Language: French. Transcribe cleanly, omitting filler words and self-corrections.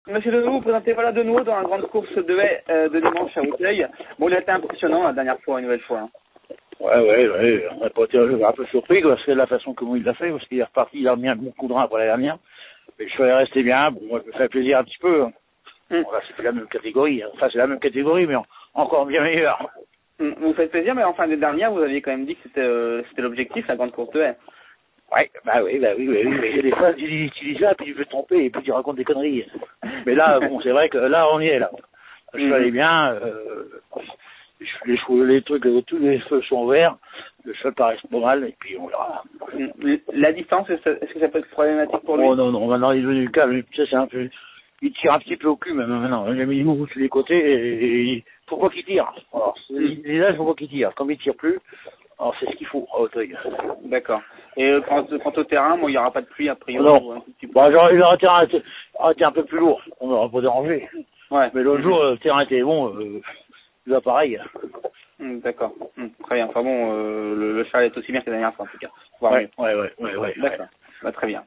Monsieur Deneau, vous présentez voilà de nouveau dans la grande course de haie de dimanche à Hauteuil. Bon, il a été impressionnant la dernière fois, une nouvelle fois. Hein. Ouais, on n'a pas été un peu surpris, parce que la façon comment il l'a fait, parce qu'il est reparti, il a mis un bon coup de rein après la dernière. Mais le cheval est resté bien, bon, moi, je me fais plaisir un petit peu. Bon, là, c'est la même catégorie, hein. Enfin, c'est la même catégorie, mais encore bien meilleur. Vous faites plaisir, mais en fin de dernière, vous aviez quand même dit que c'était l'objectif, la grande course de haie. Ouais, oui, mais des fois, tu dis ça, puis tu peux te tromper, et puis tu racontes des conneries. Mais là, bon, c'est vrai que là, on y est, là. Le cheval est bien, les trucs, tous les feux sont verts, le cheval paraît pas mal, et puis on verra. La distance, est-ce que ça peut être problématique pour lui? Oh non, maintenant il est devenu calme, tu sais, c'est un peu, il tire un petit peu au cul même maintenant, il a mis les mots sur les côtés, et faut pas qu'il tire. Alors, les âges, faut pas qu'il tire, comme il tire plus, alors c'est ce qu'il faut à Hauteuil. D'accord. Et quant au terrain, bon, il n'y aura pas de pluie a priori? Non, bah, genre, il aurait été un peu plus lourd, on n'aura pas dérangé. Ouais. Mais l'autre jour, le terrain était bon, il va pareil. D'accord. Très bien. Enfin bon, le cheval est aussi bien que la dernière fois en tout cas. Ouais. D'accord. Bah, très bien.